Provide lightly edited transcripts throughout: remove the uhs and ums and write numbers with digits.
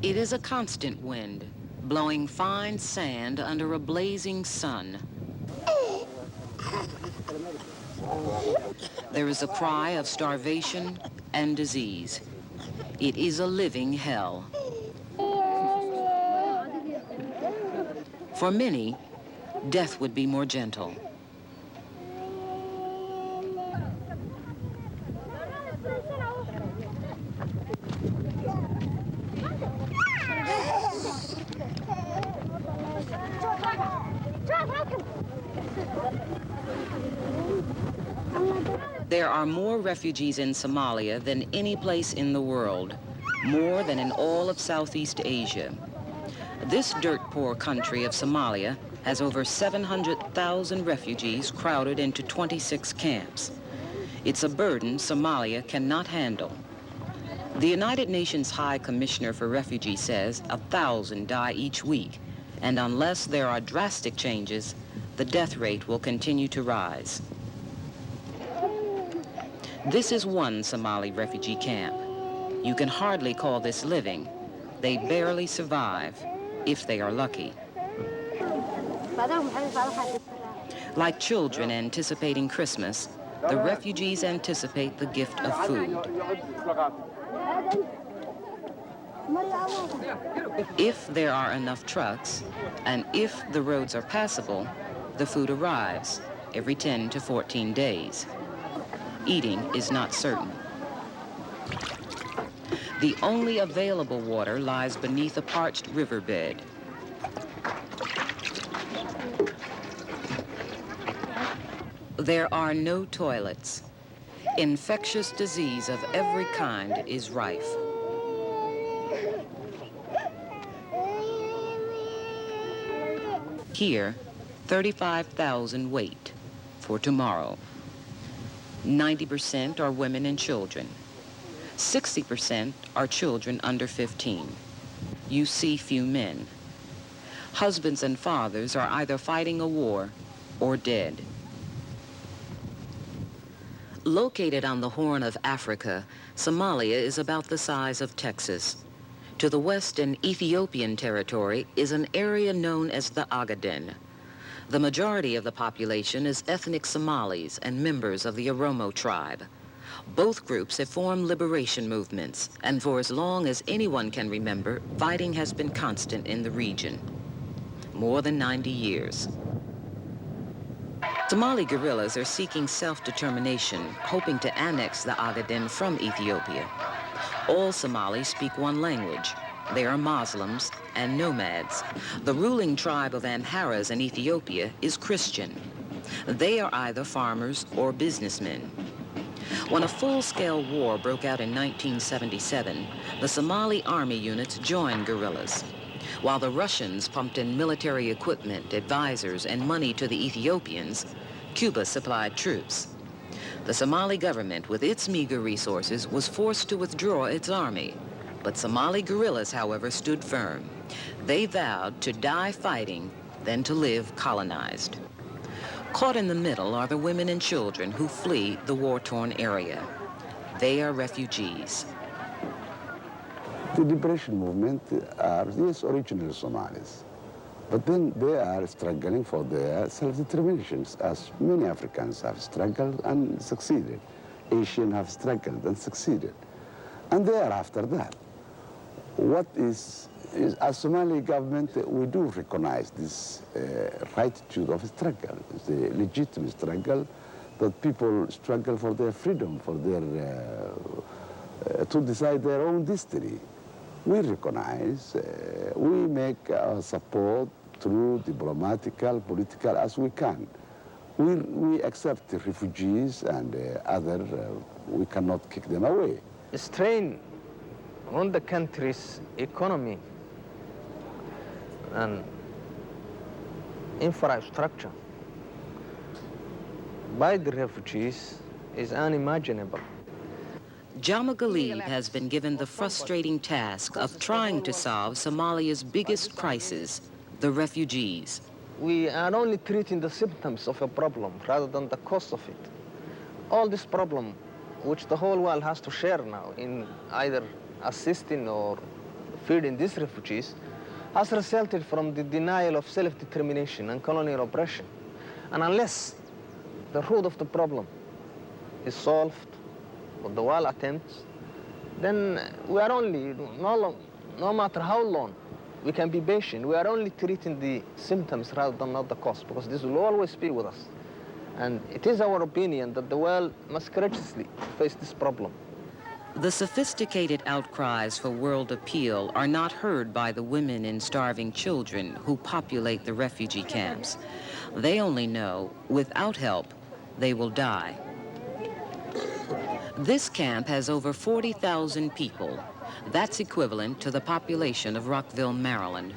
It is a constant wind, blowing fine sand under a blazing sun. There is a cry of starvation and disease. It is a living hell. For many, death would be more gentle. There are more refugees in Somalia than any place in the world, more than in all of Southeast Asia. This dirt-poor country of Somalia has over 700,000 refugees crowded into 26 camps. It's a burden Somalia cannot handle. The United Nations High Commissioner for Refugees says 1,000 die each week, and unless there are drastic changes, the death rate will continue to rise. This is one Somali refugee camp. You can hardly call this living. They barely survive, if they are lucky. Like children anticipating Christmas, the refugees anticipate the gift of food. If there are enough trucks, and if the roads are passable, the food arrives every 10 to 14 days. Eating is not certain. The only available water lies beneath a parched riverbed. There are no toilets. Infectious disease of every kind is rife. Here, 35,000 wait for tomorrow. 90% are women and children. 60% are children under 15. You see few men. Husbands and fathers are either fighting a war or dead. Located on the Horn of Africa, Somalia is about the size of Texas. To the west in Ethiopian territory is an area known as the Ogaden. The majority of the population is ethnic Somalis and members of the Oromo tribe. Both groups have formed liberation movements, and for as long as anyone can remember, fighting has been constant in the region. More than 90 years. Somali guerrillas are seeking self-determination, hoping to annex the Ogaden from Ethiopia. All Somalis speak one language. They are Muslims and nomads. The ruling tribe of Amharas in Ethiopia is Christian. They are either farmers or businessmen. When a full-scale war broke out in 1977, the Somali army units joined guerrillas. While the Russians pumped in military equipment, advisors, and money to the Ethiopians, Cuba supplied troops. The Somali government, with its meager resources, was forced to withdraw its army. But Somali guerrillas, however, stood firm. They vowed to die fighting than to live colonized. Caught in the middle are the women and children who flee the war-torn area. They are refugees. The liberation movement are, yes, original Somalis, but then they are struggling for their self-determination, as many Africans have struggled and succeeded. Asians have struggled and succeeded. And they are after that. What is as Somali government, we do recognize this rightitude of struggle. It's a legitimate struggle, that people struggle for their freedom, for their, to decide their own destiny. We recognize, we make our support through diplomatical, political, as we can. We accept the refugees and other, we cannot kick them away. Strain on the country's economy and infrastructure by the refugees is unimaginable. Jama Galib has been given the frustrating task of trying to solve Somalia's biggest crisis, the refugees. We are only treating the symptoms of a problem rather than the cause of it. All this problem, which the whole world has to share now in either assisting or feeding these refugees has resulted from the denial of self-determination and colonial oppression. And unless the root of the problem is solved, or the world attempts, then we are only, no matter how long, we can be patient. We are only treating the symptoms rather than not the cause, because this will always be with us. And it is our opinion that the world must courageously face this problem. The sophisticated outcries for world appeal are not heard by the women and starving children who populate the refugee camps. They only know, without help, they will die. This camp has over 40,000 people. That's equivalent to the population of Rockville, Maryland.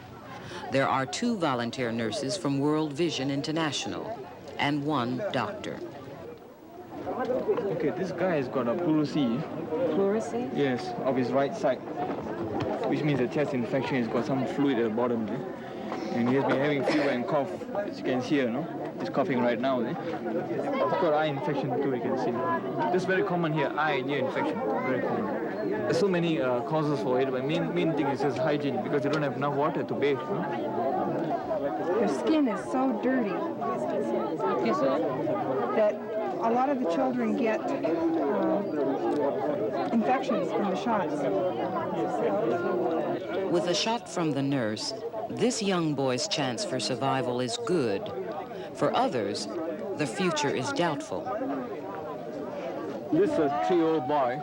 There are 2 volunteer nurses from World Vision International and 1 doctor. Okay, this guy has got a pleurisy. Pleurisy? Yes, of his right side, which means a chest infection. He's got some fluid at the bottom there. And he has been having fever and cough, as you can see here, no? He's coughing right now. He's got eye infection too, you can see. This is very common here, eye and ear infection, very common. There's so many causes for it, but main thing is just hygiene, because they don't have enough water to bathe. No? Their skin is so dirty that a lot of the children get infections from the shots. With a shot from the nurse, this young boy's chance for survival is good. For others, the future is doubtful. This is a 3-year-old boy.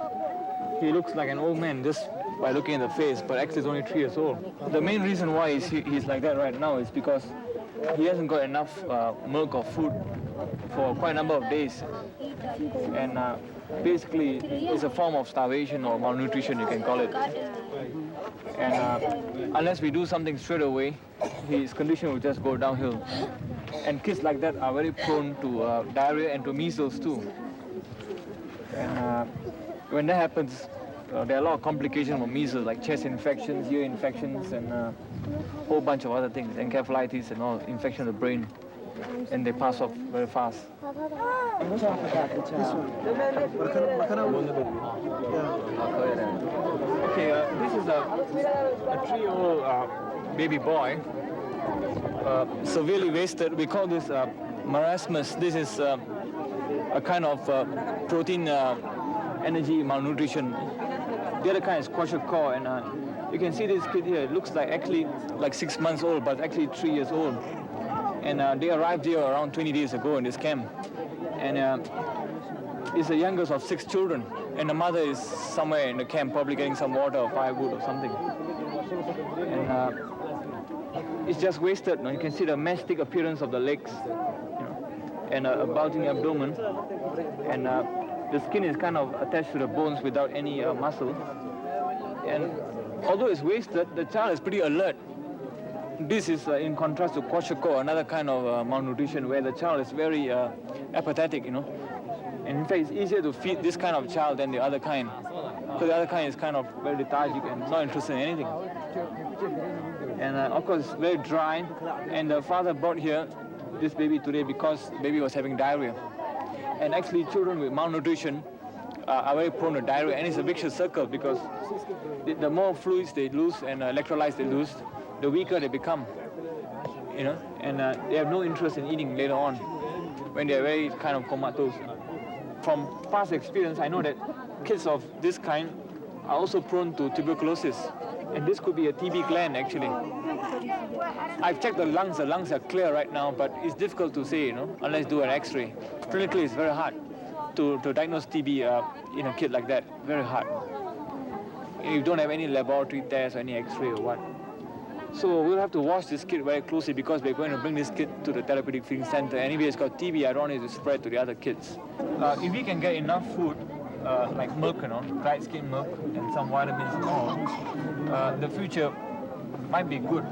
He looks like an old man just by looking at the face, but actually he's only 3 years old. The main reason why he's like that right now is because he hasn't got enough milk or food for quite a number of days. And basically, it's a form of starvation or malnutrition, you can call it. And unless we do something straight away, his condition will just go downhill. And kids like that are very prone to diarrhea and to measles too. And when that happens, there are a lot of complications of measles, like chest infections, ear infections, and a whole bunch of other things, encephalitis and all, infection of the brain. And they pass off very fast. Okay, this is a 3-year-old baby boy, severely wasted. We call this marasmus. This is a kind of protein energy malnutrition. The other kind is kwashiorkor, and you can see this kid here. It looks like actually like 6 months old, but actually 3 years old. And they arrived here around 20 days ago in this camp. And it's the youngest of 6 children. And the mother is somewhere in the camp, probably getting some water or firewood or something. And it's just wasted. You can see the mastic appearance of the legs, and a bulging abdomen. And the skin is kind of attached to the bones without any muscle. And although it's wasted, the child is pretty alert. This is in contrast to kwashiorkor, another kind of malnutrition where the child is very apathetic, And in fact, it's easier to feed this kind of child than the other kind. Because the other kind is kind of very lethargic and not interested in anything. And of course, it's very dry. And the father brought here this baby today because the baby was having diarrhea. And actually, children with malnutrition are very prone to diarrhea. And it's a vicious circle because the more fluids they lose and electrolytes they lose, the weaker they become, and they have no interest in eating later on when they're very kind of comatose. From past experience, I know that kids of this kind are also prone to tuberculosis, and this could be a TB gland actually. I've checked the lungs are clear right now, but it's difficult to say, unless you do an X-ray. Clinically, it's very hard to diagnose TB in a kid like that, very hard. You don't have any laboratory tests or any X-ray or what. So we'll have to watch this kid very closely because we're going to bring this kid to the therapeutic feeding center. Anyway, it's got TB, I don't want it to spread to the other kids. If we can get enough food, like milk, dried skim milk and some vitamins and all, the future might be good.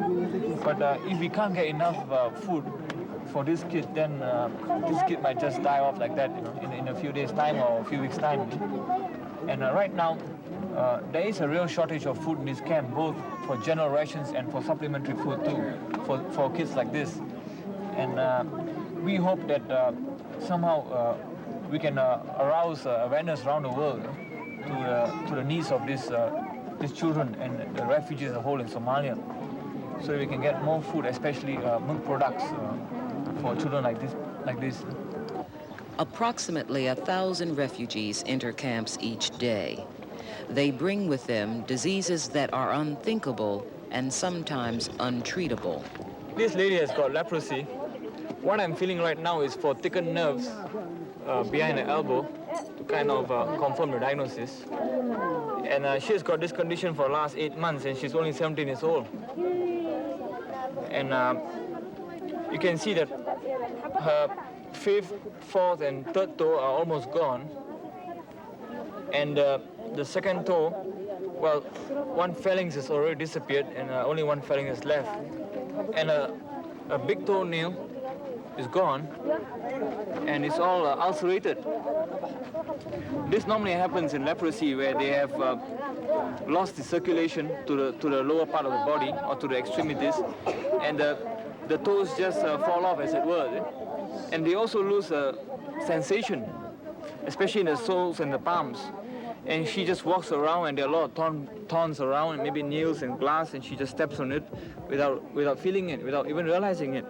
But if we can't get enough food for this kid, then this kid might just die off like that, in a few days' time or a few weeks' time. And right now, there is a real shortage of food in this camp, both for general rations and for supplementary food too, for kids like this. And we hope that somehow we can arouse awareness around the world to the needs of this these children and the refugees as a whole in Somalia, so that we can get more food, especially milk products for children like this. Approximately 1,000 refugees enter camps each day. They bring with them diseases that are unthinkable and sometimes untreatable. This lady has got leprosy. What I'm feeling right now is for thickened nerves behind the elbow to kind of confirm the diagnosis. And she's got this condition for the last 8 months, and she's only 17 years old. And you can see that her 5th, 4th, and 3rd toe are almost gone. And the 2nd toe, well, one phalanx has already disappeared, and only one phalanx is left. And a big toenail is gone, and it's all ulcerated. This normally happens in leprosy, where they have lost the circulation to the lower part of the body or to the extremities, and the toes just fall off, as it were. And they also lose sensation, especially in the soles and the palms. And she just walks around, and there are a lot of thorns around, and maybe nails and glass, and she just steps on it without feeling it, without even realizing it.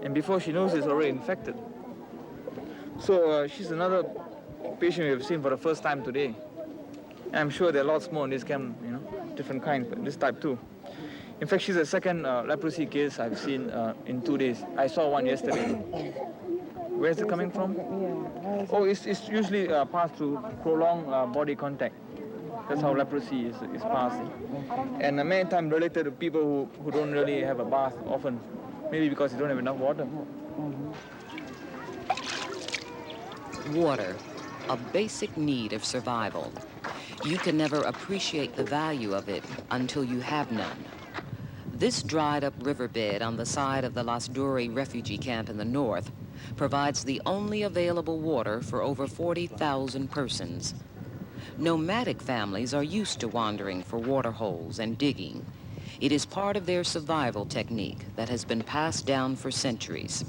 And before she knows, it's already infected. So she's another patient we've seen for the first time today. And I'm sure there are lots more in this camp, different kinds, but this type too. In fact, she's the 2nd leprosy case I've seen in 2 days. I saw one yesterday. Where's it coming from? Oh, it's usually passed through prolonged body contact. That's how leprosy is passed. And many times related to people who don't really have a bath often, maybe because they don't have enough water. Water, a basic need of survival. You can never appreciate the value of it until you have none. This dried-up riverbed on the side of the Las Duri refugee camp in the north provides the only available water for over 40,000 persons. Nomadic families are used to wandering for water holes and digging. It is part of their survival technique that has been passed down for centuries.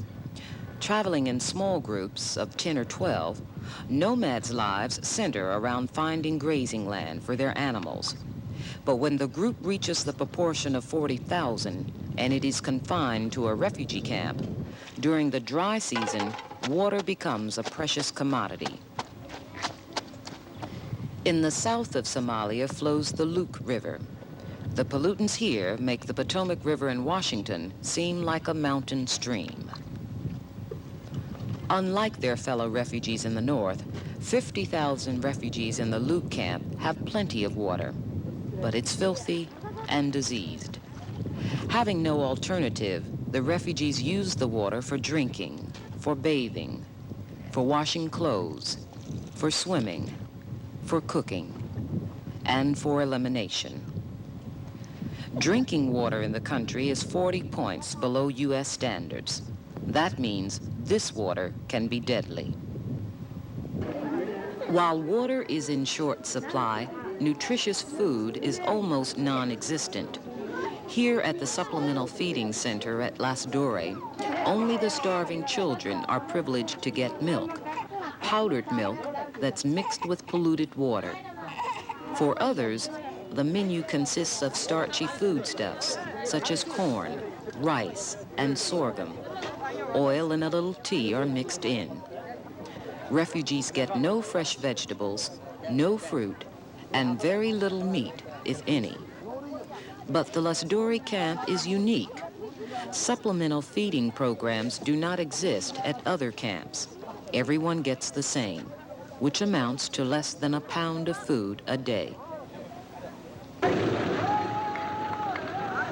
Traveling in small groups of 10 or 12, nomads' lives center around finding grazing land for their animals. But when the group reaches the proportion of 40,000 and it is confined to a refugee camp, during the dry season, water becomes a precious commodity. In the south of Somalia flows the Luke River. The pollutants here make the Potomac River in Washington seem like a mountain stream. Unlike their fellow refugees in the north, 50,000 refugees in the Luke camp have plenty of water, but it's filthy and diseased. Having no alternative, the refugees use the water for drinking, for bathing, for washing clothes, for swimming, for cooking, and for elimination. Drinking water in the country is 40 points below U.S. standards. That means this water can be deadly. While water is in short supply, nutritious food is almost non-existent. Here at the Supplemental Feeding Center at Las Duri, only the starving children are privileged to get milk, powdered milk that's mixed with polluted water. For others, the menu consists of starchy foodstuffs, such as corn, rice, and sorghum. Oil and a little tea are mixed in. Refugees get no fresh vegetables, no fruit, and very little meat, if any. But the Las Duri camp is unique. Supplemental feeding programs do not exist at other camps. Everyone gets the same, which amounts to less than a pound of food a day.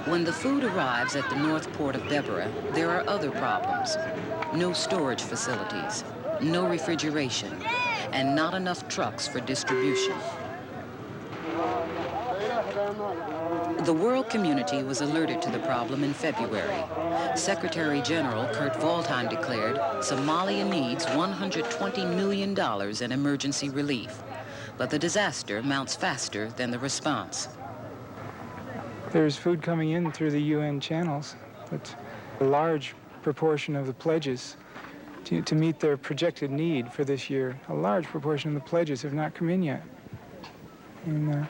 When the food arrives at the north port of Deborah, there are other problems. No storage facilities, no refrigeration, and not enough trucks for distribution. The world community was alerted to the problem in February. Secretary General Kurt Waldheim declared Somalia needs $120 million in emergency relief, but the disaster mounts faster than the response. There's food coming in through the UN channels, but a large proportion of the pledges to meet their projected need for this year, a large proportion of the pledges have not come in yet. And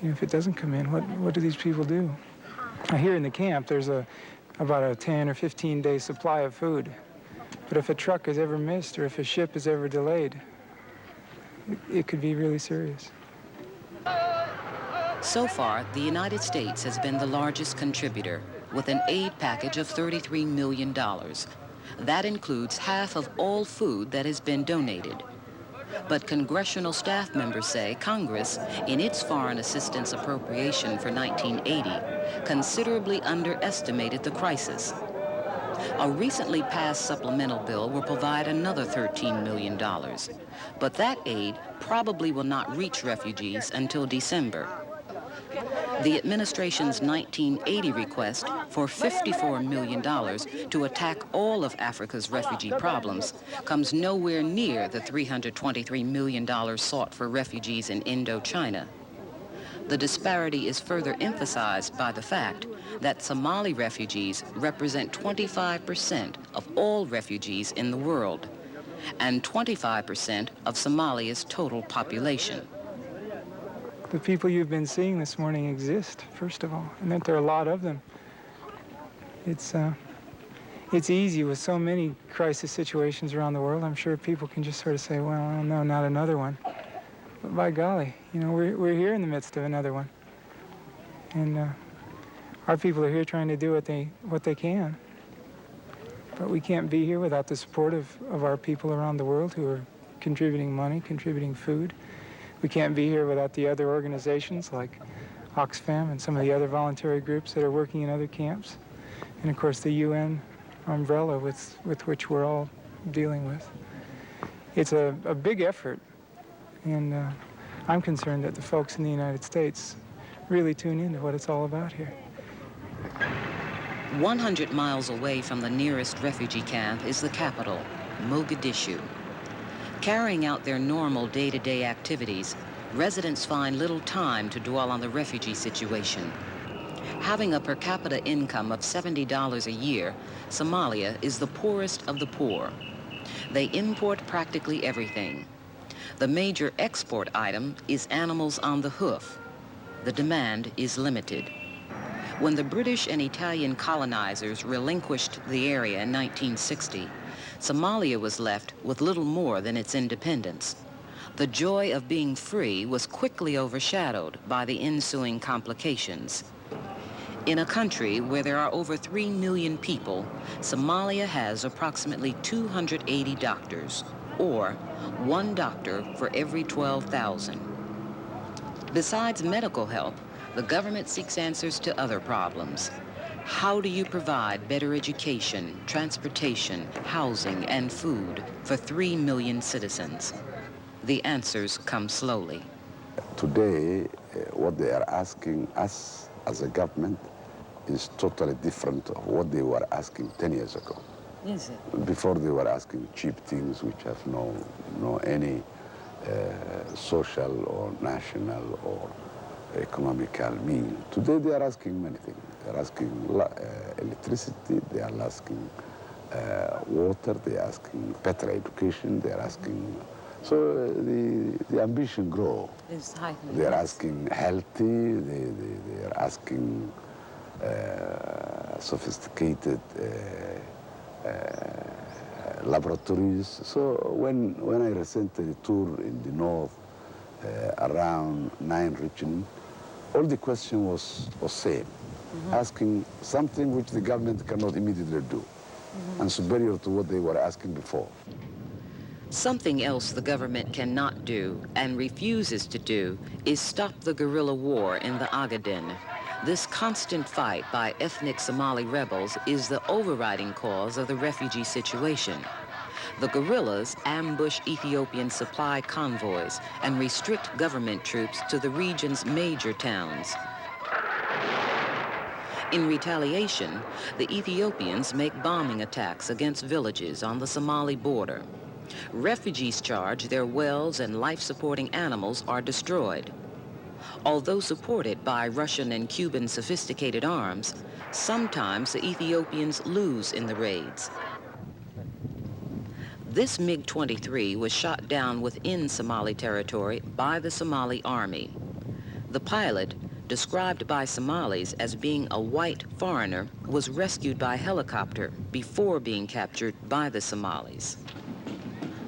if it doesn't come in, what do these people do? Now, here in the camp, there's about a 10 or 15 day supply of food. But if a truck is ever missed or if a ship is ever delayed, it could be really serious. So far, the United States has been the largest contributor with an aid package of $33 million. That includes half of all food that has been donated. But congressional staff members say Congress, in its foreign assistance appropriation for 1980, considerably underestimated the crisis. A recently passed supplemental bill will provide another $13 million. But that aid probably will not reach refugees until December. The administration's 1980 request for $54 million to attack all of Africa's refugee problems comes nowhere near the $323 million sought for refugees in Indochina. The disparity is further emphasized by the fact that Somali refugees represent 25% of all refugees in the world and 25% of Somalia's total population. The people you've been seeing this morning exist, first of all, and that there are a lot of them. It's easy with so many crisis situations around the world. I'm sure people can just sort of say, well, no, not another one. But by golly, we're here in the midst of another one. And our people are here trying to do what they can. But we can't be here without the support of our people around the world who are contributing money, contributing food. We can't be here without the other organizations like Oxfam and some of the other voluntary groups that are working in other camps. And of course the UN umbrella with which we're all dealing with. It's a big effort, and I'm concerned that the folks in the United States really tune into what it's all about here. 100 miles away from the nearest refugee camp is the capital, Mogadishu. Carrying out their normal day-to-day activities, residents find little time to dwell on the refugee situation. Having a per capita income of $70 a year, Somalia is the poorest of the poor. They import practically everything. The major export item is animals on the hoof. The demand is limited. When the British and Italian colonizers relinquished the area in 1960, Somalia was left with little more than its independence. The joy of being free was quickly overshadowed by the ensuing complications. In a country where there are over 3 million people, Somalia has approximately 280 doctors, or 1 doctor for every 12,000. Besides medical help, the government seeks answers to other problems. How do you provide better education, transportation, housing, and food for 3 million citizens? The answers come slowly. Today, what they are asking us as a government is totally different of what they were asking 10 years ago. Is it? Before they were asking cheap things which have no any social or national or economical meaning. Today they are asking many things. They are asking electricity, they are asking water, they are asking better education, they are asking, so the ambition grow. They are asking healthy, they are asking sophisticated laboratories. So when I recently toured in the north around 9 regions, all the question was same, asking something which the government cannot immediately do, and superior to what they were asking before. Something else the government cannot do and refuses to do is stop the guerrilla war in the Ogaden. This constant fight by ethnic Somali rebels is the overriding cause of the refugee situation. The guerrillas ambush Ethiopian supply convoys and restrict government troops to the region's major towns. In retaliation, the Ethiopians make bombing attacks against villages on the Somali border. Refugees charge their wells and life-supporting animals are destroyed. Although supported by Russian and Cuban sophisticated arms, sometimes the Ethiopians lose in the raids. This MiG-23 was shot down within Somali territory by the Somali army. The pilot, described by Somalis as being a white foreigner, was rescued by helicopter before being captured by the Somalis.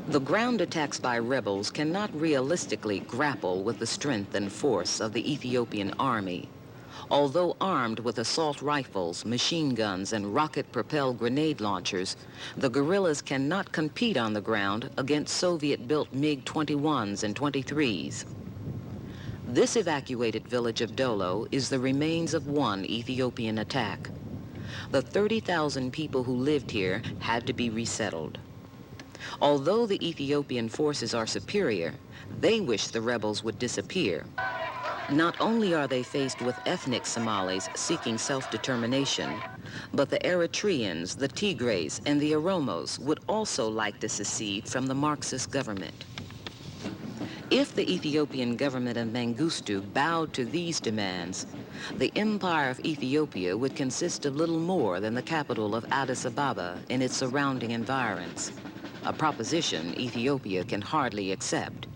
The ground attacks by rebels cannot realistically grapple with the strength and force of the Ethiopian army. Although armed with assault rifles, machine guns, and rocket-propelled grenade launchers, the guerrillas cannot compete on the ground against Soviet-built MiG-21s and 23s. This evacuated village of Dolo is the remains of one Ethiopian attack. The 30,000 people who lived here had to be resettled. Although the Ethiopian forces are superior, they wish the rebels would disappear. Not only are they faced with ethnic Somalis seeking self-determination, but the Eritreans, the Tigrays, and the Oromos would also like to secede from the Marxist government. If the Ethiopian government of Mengistu bowed to these demands, the Empire of Ethiopia would consist of little more than the capital of Addis Ababa and its surrounding environs, a proposition Ethiopia can hardly accept.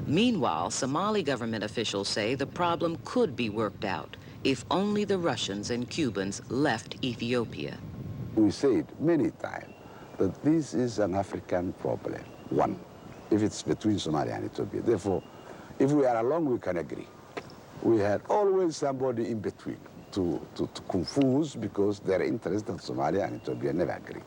Meanwhile, Somali government officials say the problem could be worked out if only the Russians and Cubans left Ethiopia. We said many times that this is an African problem, one, if it's between Somalia and Ethiopia. Therefore, if we are alone, we can agree. We had always somebody in between to confuse because their interests of Somalia and Ethiopia never agree.